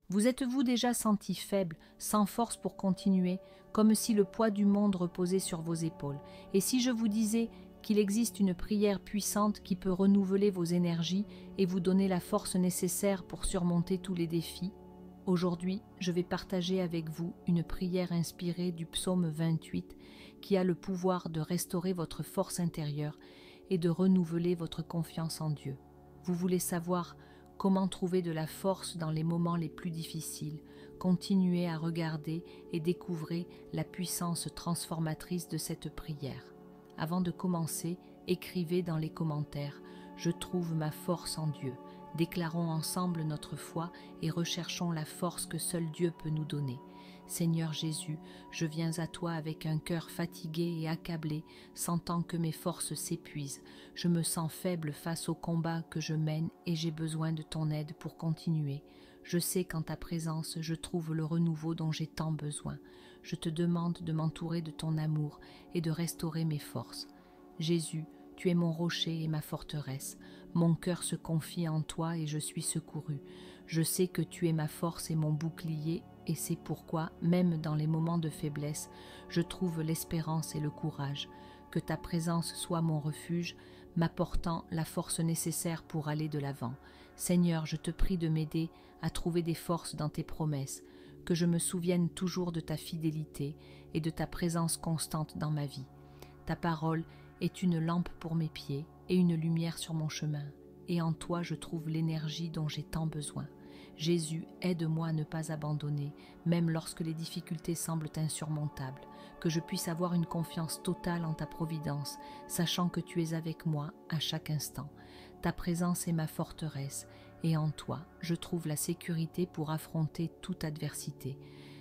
Vous êtes-vous déjà senti faible, sans force pour continuer, comme si le poids du monde reposait sur vos épaules? Et si je vous disais qu'il existe une prière puissante qui peut renouveler vos énergies et vous donner la force nécessaire pour surmonter tous les défis? Aujourd'hui, je vais partager avec vous une prière inspirée du psaume 28 qui a le pouvoir de restaurer votre force intérieure et de renouveler votre confiance en Dieu. Vous voulez savoir comment trouver de la force dans les moments les plus difficiles? Continuez à regarder et découvrez la puissance transformatrice de cette prière. Avant de commencer, écrivez dans les commentaires « Je trouve ma force en Dieu ». Déclarons ensemble notre foi et recherchons la force que seul Dieu peut nous donner. Seigneur Jésus, je viens à toi avec un cœur fatigué et accablé, sentant que mes forces s'épuisent. Je me sens faible face au combat que je mène et j'ai besoin de ton aide pour continuer. Je sais qu'en ta présence, je trouve le renouveau dont j'ai tant besoin. Je te demande de m'entourer de ton amour et de restaurer mes forces. Jésus, tu es mon rocher et ma forteresse. Mon cœur se confie en toi et je suis secouru. Je sais que tu es ma force et mon bouclier et c'est pourquoi, même dans les moments de faiblesse, je trouve l'espérance et le courage. Que ta présence soit mon refuge, m'apportant la force nécessaire pour aller de l'avant. Seigneur, je te prie de m'aider à trouver des forces dans tes promesses, que je me souvienne toujours de ta fidélité et de ta présence constante dans ma vie. Ta parole est une lampe pour mes pieds et une lumière sur mon chemin, et en toi je trouve l'énergie dont j'ai tant besoin. Jésus, aide-moi à ne pas abandonner, même lorsque les difficultés semblent insurmontables, que je puisse avoir une confiance totale en ta providence, sachant que tu es avec moi à chaque instant. Ta présence est ma forteresse, et en toi je trouve la sécurité pour affronter toute adversité.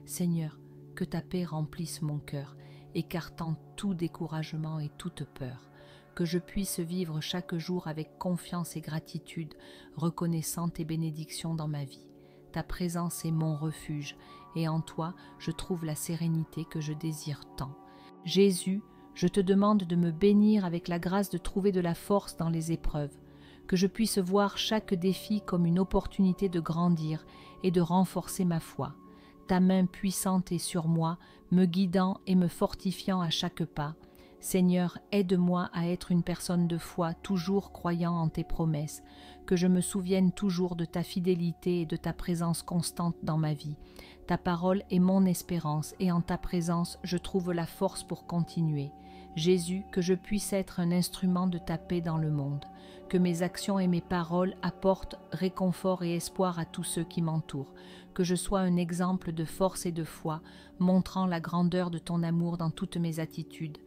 Seigneur, que ta paix remplisse mon cœur, écartant tout découragement et toute peur. Que je puisse vivre chaque jour avec confiance et gratitude, reconnaissant tes bénédictions dans ma vie. Ta présence est mon refuge, et en toi je trouve la sérénité que je désire tant. Jésus, je te demande de me bénir avec la grâce de trouver de la force dans les épreuves, que je puisse voir chaque défi comme une opportunité de grandir et de renforcer ma foi. Ta main puissante est sur moi, me guidant et me fortifiant à chaque pas. Seigneur, aide-moi à être une personne de foi, toujours croyant en tes promesses, que je me souvienne toujours de ta fidélité et de ta présence constante dans ma vie. Ta parole est mon espérance et en ta présence, je trouve la force pour continuer. Jésus, que je puisse être un instrument de ta paix dans le monde, que mes actions et mes paroles apportent réconfort et espoir à tous ceux qui m'entourent, que je sois un exemple de force et de foi, montrant la grandeur de ton amour dans toutes mes attitudes.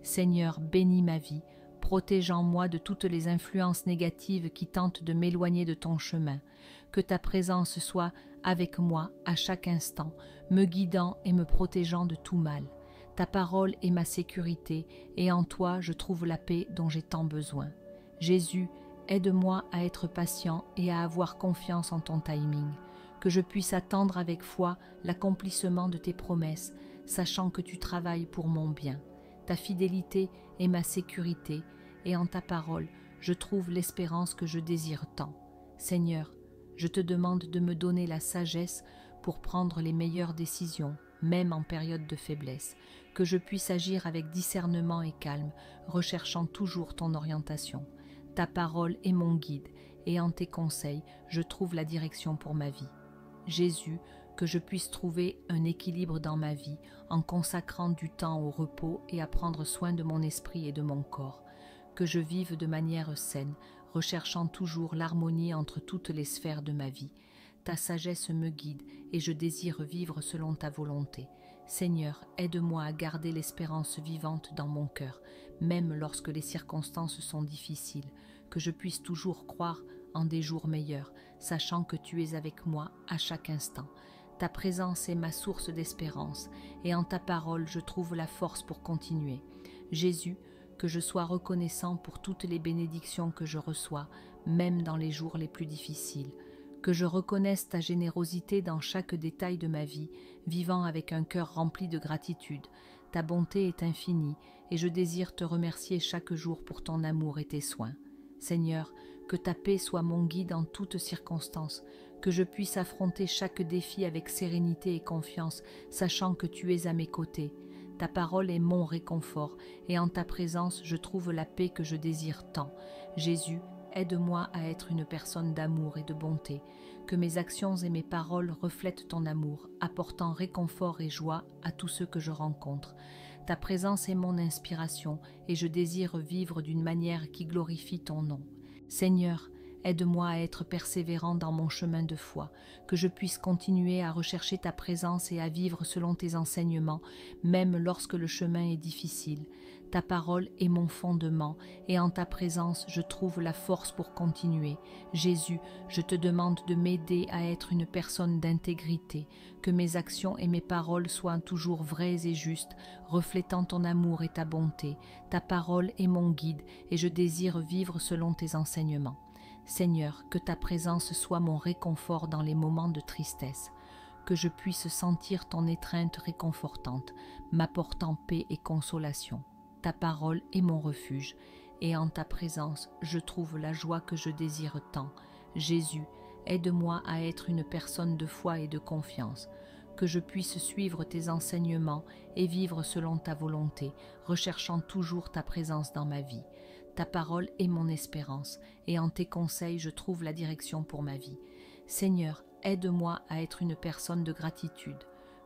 Seigneur, bénis ma vie, protégeant-moi de toutes les influences négatives qui tentent de m'éloigner de ton chemin. Que ta présence soit avec moi à chaque instant, me guidant et me protégeant de tout mal. Ta parole est ma sécurité, et en toi je trouve la paix dont j'ai tant besoin. Jésus, aide-moi à être patient et à avoir confiance en ton timing, que je puisse attendre avec foi l'accomplissement de tes promesses, sachant que tu travailles pour mon bien. Ta fidélité est ma sécurité, et en ta parole, je trouve l'espérance que je désire tant. Seigneur, je te demande de me donner la sagesse pour prendre les meilleures décisions, même en période de faiblesse, que je puisse agir avec discernement et calme, recherchant toujours ton orientation. Ta parole est mon guide, et en tes conseils, je trouve la direction pour ma vie. Jésus, que je puisse trouver un équilibre dans ma vie en consacrant du temps au repos et à prendre soin de mon esprit et de mon corps, que je vive de manière saine, recherchant toujours l'harmonie entre toutes les sphères de ma vie. Ta sagesse me guide et je désire vivre selon ta volonté. Seigneur, aide-moi à garder l'espérance vivante dans mon cœur, même lorsque les circonstances sont difficiles, que je puisse toujours croire en des jours meilleurs, sachant que tu es avec moi à chaque instant. Ta présence est ma source d'espérance, et en ta parole je trouve la force pour continuer. Jésus, que je sois reconnaissant pour toutes les bénédictions que je reçois, même dans les jours les plus difficiles. Que je reconnaisse ta générosité dans chaque détail de ma vie, vivant avec un cœur rempli de gratitude. Ta bonté est infinie, et je désire te remercier chaque jour pour ton amour et tes soins. Seigneur, que ta paix soit mon guide en toutes circonstances, que je puisse affronter chaque défi avec sérénité et confiance, sachant que tu es à mes côtés. Ta parole est mon réconfort, et en ta présence je trouve la paix que je désire tant. Jésus, aide-moi à être une personne d'amour et de bonté, que mes actions et mes paroles reflètent ton amour, apportant réconfort et joie à tous ceux que je rencontre. Ta présence est mon inspiration, et je désire vivre d'une manière qui glorifie ton nom. Seigneur, aide-moi à être persévérant dans mon chemin de foi, que je puisse continuer à rechercher ta présence et à vivre selon tes enseignements, même lorsque le chemin est difficile. Ta parole est mon fondement, et en ta présence je trouve la force pour continuer. Jésus, je te demande de m'aider à être une personne d'intégrité, que mes actions et mes paroles soient toujours vraies et justes, reflétant ton amour et ta bonté. Ta parole est mon guide, et je désire vivre selon tes enseignements. Seigneur, que ta présence soit mon réconfort dans les moments de tristesse, que je puisse sentir ton étreinte réconfortante, m'apportant paix et consolation. Ta parole est mon refuge, et en ta présence je trouve la joie que je désire tant. Jésus, aide-moi à être une personne de foi et de confiance, que je puisse suivre tes enseignements et vivre selon ta volonté, recherchant toujours ta présence dans ma vie. Ta parole est mon espérance, et en tes conseils je trouve la direction pour ma vie. Seigneur, aide-moi à être une personne de gratitude,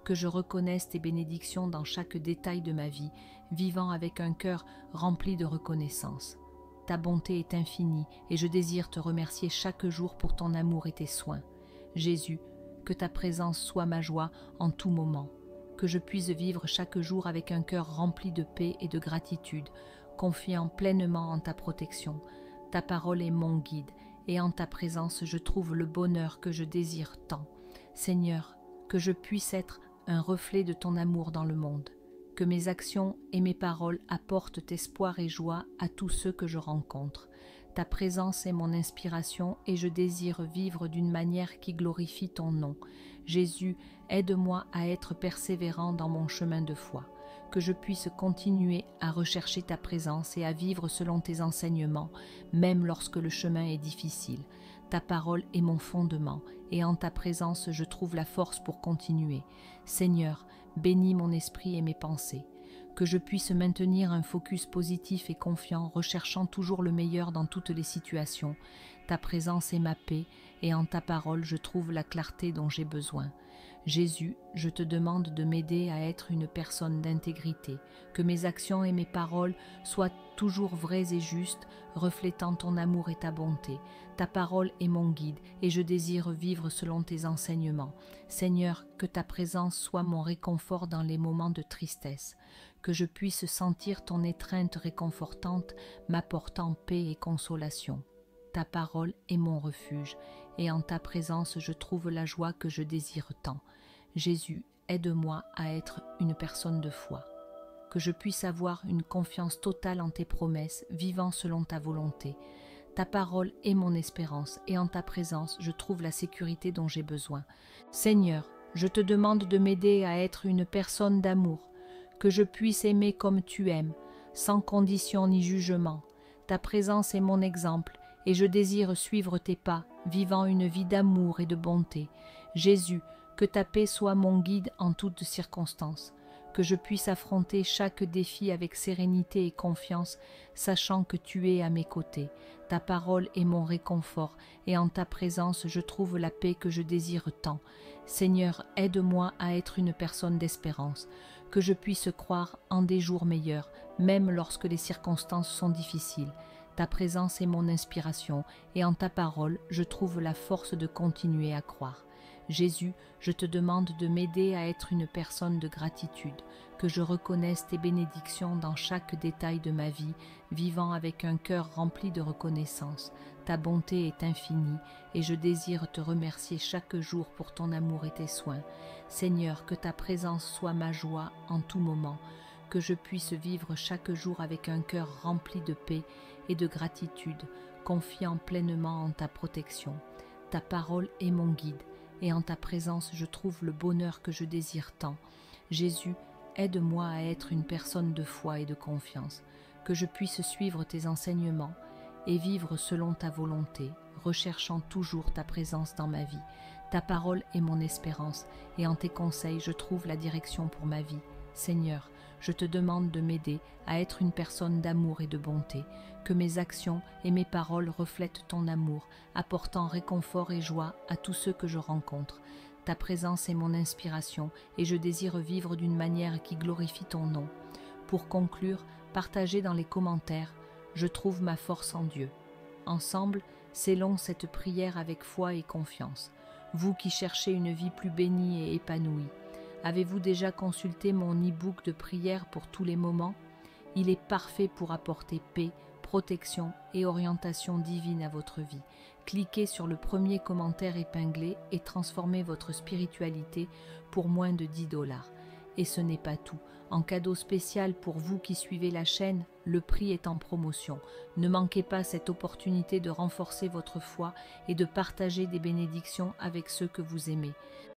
que je reconnaisse tes bénédictions dans chaque détail de ma vie, vivant avec un cœur rempli de reconnaissance. Ta bonté est infinie, et je désire te remercier chaque jour pour ton amour et tes soins. Jésus, que ta présence soit ma joie en tout moment, que je puisse vivre chaque jour avec un cœur rempli de paix et de gratitude, confiant pleinement en ta protection. Ta parole est mon guide, et en ta présence je trouve le bonheur que je désire tant. Seigneur, que je puisse être un reflet de ton amour dans le monde, que mes actions et mes paroles apportent espoir et joie à tous ceux que je rencontre. Ta présence est mon inspiration, et je désire vivre d'une manière qui glorifie ton nom. Jésus, aide-moi à être persévérant dans mon chemin de foi, que je puisse continuer à rechercher ta présence et à vivre selon tes enseignements, même lorsque le chemin est difficile. Ta parole est mon fondement, et en ta présence je trouve la force pour continuer. Seigneur, bénis mon esprit et mes pensées, que je puisse maintenir un focus positif et confiant, recherchant toujours le meilleur dans toutes les situations. Ta présence est ma paix, et en ta parole je trouve la clarté dont j'ai besoin. Jésus, je te demande de m'aider à être une personne d'intégrité, que mes actions et mes paroles soient toujours vraies et justes, reflétant ton amour et ta bonté. Ta parole est mon guide, et je désire vivre selon tes enseignements. Seigneur, que ta présence soit mon réconfort dans les moments de tristesse, que je puisse sentir ton étreinte réconfortante, m'apportant paix et consolation. Ta parole est mon refuge, et en ta présence je trouve la joie que je désire tant. Jésus, aide-moi à être une personne de foi, que je puisse avoir une confiance totale en tes promesses, vivant selon ta volonté. Ta parole est mon espérance, et en ta présence je trouve la sécurité dont j'ai besoin. Seigneur, je te demande de m'aider à être une personne d'amour, que je puisse aimer comme tu aimes, sans condition ni jugement. Ta présence est mon exemple, et je désire suivre tes pas, vivant une vie d'amour et de bonté. Jésus, que ta paix soit mon guide en toutes circonstances, que je puisse affronter chaque défi avec sérénité et confiance, sachant que tu es à mes côtés. Ta parole est mon réconfort, et en ta présence je trouve la paix que je désire tant. Seigneur, aide-moi à être une personne d'espérance, que je puisse croire en des jours meilleurs, même lorsque les circonstances sont difficiles. Ta présence est mon inspiration, et en ta parole je trouve la force de continuer à croire. Jésus, je te demande de m'aider à être une personne de gratitude, que je reconnaisse tes bénédictions dans chaque détail de ma vie, vivant avec un cœur rempli de reconnaissance. Ta bonté est infinie, et je désire te remercier chaque jour pour ton amour et tes soins. Seigneur, que ta présence soit ma joie en tout moment, que je puisse vivre chaque jour avec un cœur rempli de paix et de gratitude, confiant pleinement en ta protection. Ta parole est mon guide, et en ta présence je trouve le bonheur que je désire tant. Jésus, aide-moi à être une personne de foi et de confiance, que je puisse suivre tes enseignements et vivre selon ta volonté. recherchant toujours ta présence dans ma vie. Ta parole est mon espérance, et en tes conseils je trouve la direction pour ma vie. Seigneur, je te demande de m'aider à être une personne d'amour et de bonté, que mes actions et mes paroles reflètent ton amour, apportant réconfort et joie à tous ceux que je rencontre. Ta présence est mon inspiration, et je désire vivre d'une manière qui glorifie ton nom. Pour conclure, partagez dans les commentaires « Je trouve ma force en Dieu ». Ensemble, scellons cette prière avec foi et confiance. Vous qui cherchez une vie plus bénie et épanouie, avez-vous déjà consulté mon e-book de prière pour tous les moments? Il est parfait pour apporter paix, protection et orientation divine à votre vie. Cliquez sur le premier commentaire épinglé et transformez votre spiritualité pour moins de 10 $. Et ce n'est pas tout. En cadeau spécial pour vous qui suivez la chaîne, le prix est en promotion. Ne manquez pas cette opportunité de renforcer votre foi et de partager des bénédictions avec ceux que vous aimez.